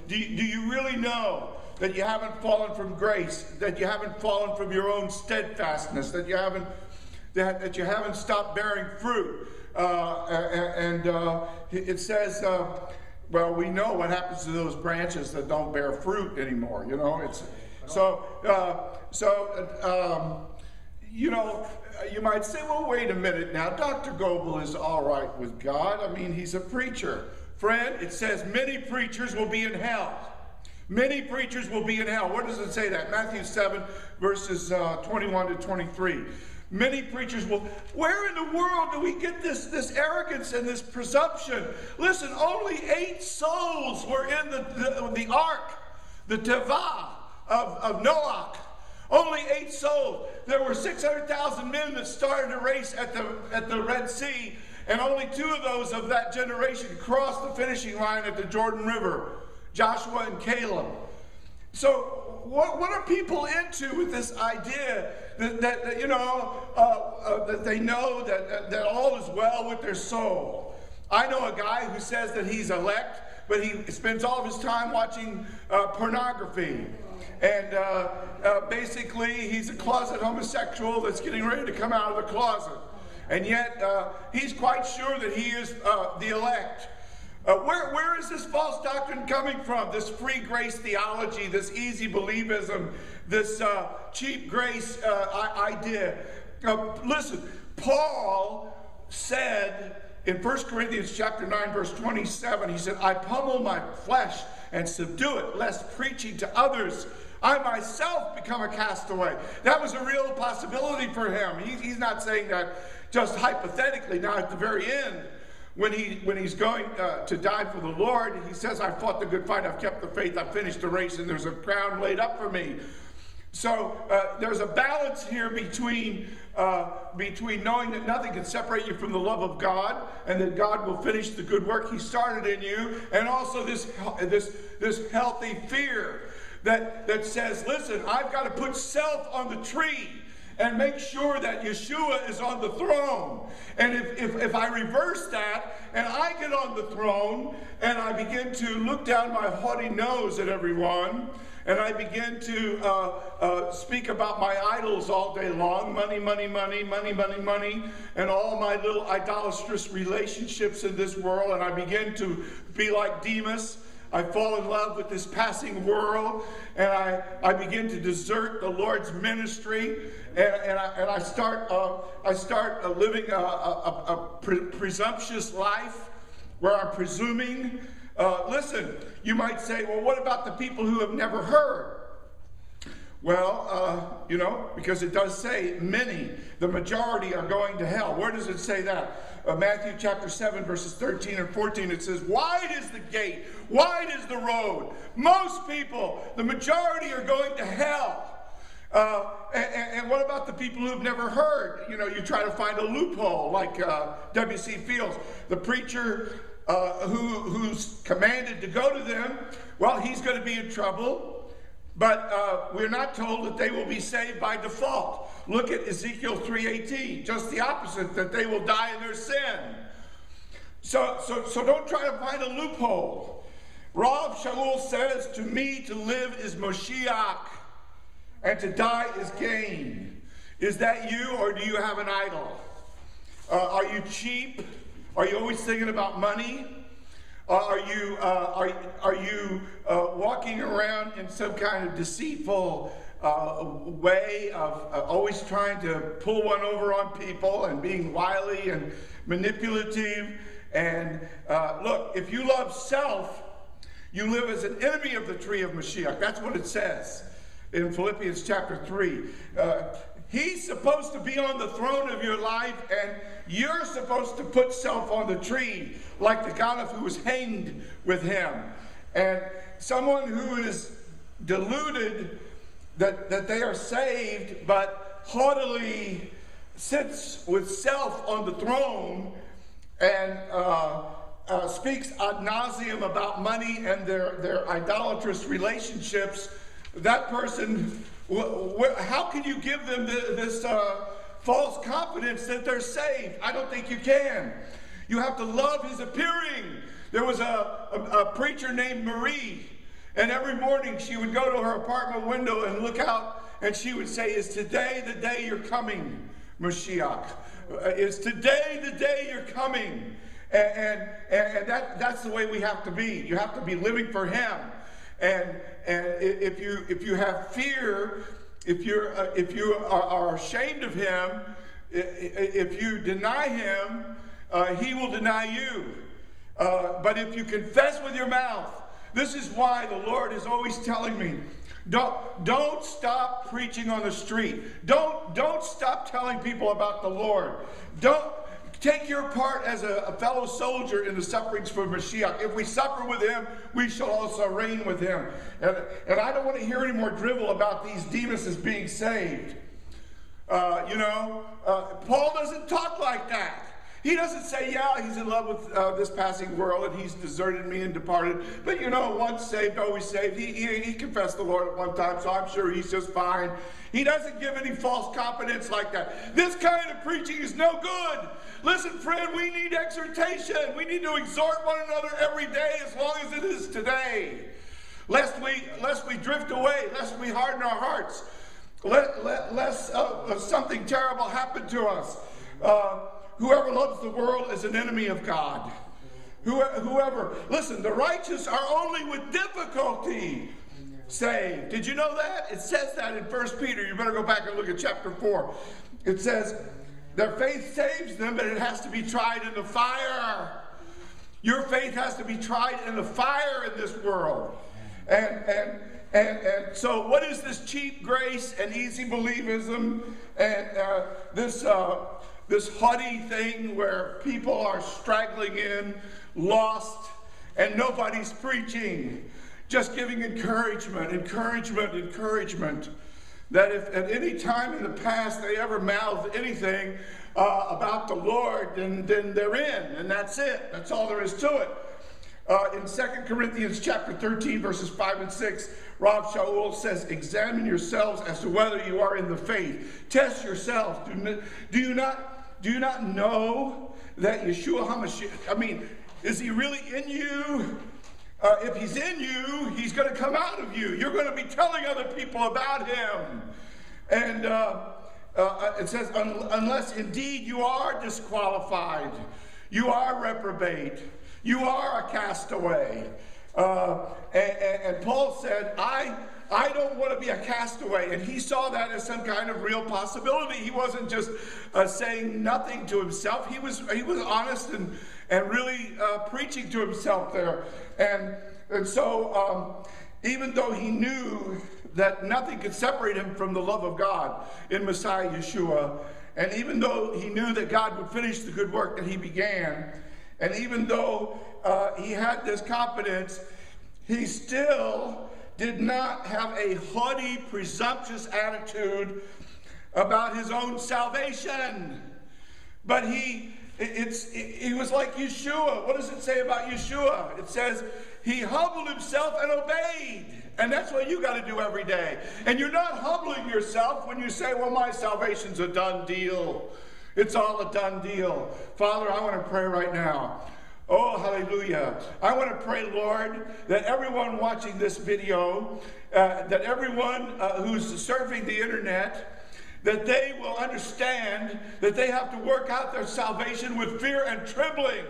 Do you really know that you haven't fallen from grace, that you haven't fallen from your own steadfastness, that you haven't stopped bearing fruit? It says, well, we know what happens to those branches that don't bear fruit anymore. You know, you might say, well, wait a minute now. Dr. Goebel is all right with God. I mean, he's a preacher. Friend, it says many preachers will be in hell. Many preachers will be in hell. Where does it say that? Matthew 7, verses 21 to 23. Many preachers will. Where in the world do we get this arrogance and this presumption? Listen, only 8 souls were in the ark, the Tevah of Noah. Only 8 souls. There were 600,000 men that started a race at the Red Sea, and only 2 of those of that generation crossed the finishing line at the Jordan River, Joshua and Caleb. So what are people into with this idea that they know that all is well with their soul? I know a guy who says that he's elect, but he spends all of his time watching pornography. And basically, he's a closet homosexual that's getting ready to come out of the closet. And yet, he's quite sure that he is the elect. Where is this false doctrine coming from? This free grace theology, this easy believism, this cheap grace idea. Listen, Paul said in 1 Corinthians chapter 9, verse 27, he said, I pummel my flesh and subdue it, lest preaching to others I myself become a castaway. That was a real possibility for him. He's not saying that just hypothetically. Now at the very end, when he's going to die for the Lord, he says, I've fought the good fight, I've kept the faith, I've finished the race, and there's a crown laid up for me. So there's a balance here between knowing that nothing can separate you from the love of God, and that God will finish the good work he started in you, and also this healthy fear that says, listen, I've got to put self on the tree and make sure that Yeshua is on the throne. And if I reverse that and I get on the throne and I begin to look down my haughty nose at everyone, and I begin to speak about my idols all day long, money, money, money, money, money, money, and all my little idolatrous relationships in this world, and I begin to be like Demas, I fall in love with this passing world, and I begin to desert the Lord's ministry, and I start living a presumptuous life where I'm presuming. Listen, you might say, well, what about the people who have never heard? Well, because it does say many, the majority are going to hell. Where does it say that? Matthew chapter 7, verses 13 and 14, it says, wide is the gate, wide is the road. Most people, the majority, are going to hell. And what about the people who've never heard? You try to find a loophole, like W.C. Fields, the preacher who's commanded to go to them. Well, he's going to be in trouble. But we're not told that they will be saved by default. Look at Ezekiel 3:18, just the opposite, that they will die in their sin. So don't try to find a loophole. Rav Shaul says, to me to live is Moshiach, and to die is gain. Is that you, or do you have an idol? Are you cheap? Are you always thinking about money? Are you walking around in some kind of deceitful way of always trying to pull one over on people and being wily and manipulative? And look, if you love self, you live as an enemy of the tree of Mashiach. That's what it says in Philippians chapter 3. He's supposed to be on the throne of your life, and you're supposed to put self on the tree, like the Caliph who was hanged with him. And someone who is deluded that they are saved, but haughtily sits with self on the throne and speaks ad nauseum about money and their idolatrous relationships, that person, how can you give them this false confidence that they're saved? I don't think you can. You have to love his appearing. There was a preacher named Marie, And every morning she would go to her apartment window and look out, and she would say, "Is today the day you're coming, Mashiach? Is today the day you're coming?" And that's the way we have to be. You have to be living for Him. And if you have fear, if you are ashamed of Him, if you deny Him, He will deny you. But if you confess with your mouth, this is why the Lord is always telling me, don't stop preaching on the street. Don't stop telling people about the Lord. Don't take your part as a fellow soldier in the sufferings for Mashiach. If we suffer with Him, we shall also reign with Him. And I don't want to hear any more drivel about these Demas being saved. Paul doesn't talk like that. He doesn't say, yeah, he's in love with this passing world and he's deserted me and departed. But once saved, always saved. He confessed the Lord at one time, so I'm sure he's just fine. He doesn't give any false confidence like that. This kind of preaching is no good. Listen, friend, we need exhortation. We need to exhort one another every day as long as it is today. Lest we drift away, lest we harden our hearts, lest something terrible happen to us. Whoever loves the world is an enemy of God. Listen, the righteous are only with difficulty saved. Did you know that? It says that in 1 Peter. You better go back and look at chapter 4. It says, their faith saves them, but it has to be tried in the fire. Your faith has to be tried in the fire in this world. And so what is this cheap grace and easy believism and this haughty thing where people are straggling in, lost, and nobody's preaching, just giving encouragement. That if at any time in the past they ever mouthed anything about the Lord, then they're in, and that's it. That's all there is to it. In 2 Corinthians chapter 13, verses 5 and 6, Rav Shaul says, examine yourselves as to whether you are in the faith. Test yourselves. Do you not know that Yeshua HaMashiach, is He really in you? If He's in you, He's going to come out of you. You're going to be telling other people about Him. And it says, unless indeed you are disqualified, you are reprobate, you are a castaway. And Paul said, I don't want to be a castaway. And he saw that as some kind of real possibility. He wasn't just saying nothing to himself. He was honest and really preaching to himself there. And so even though he knew that nothing could separate him from the love of God in Messiah Yeshua, and even though he knew that God would finish the good work that He began, and even though he had this confidence, he still did not have a haughty, presumptuous attitude about his own salvation. But he was like Yeshua. What does it say about Yeshua? It says He humbled Himself and obeyed. And that's what you got to do every day. And you're not humbling yourself when you say, well, my salvation's a done deal. It's all a done deal. Father, I want to pray right now. Oh, hallelujah. I want to pray, Lord, that everyone watching this video, that everyone who's surfing the internet, that they will understand that they have to work out their salvation with fear and trembling.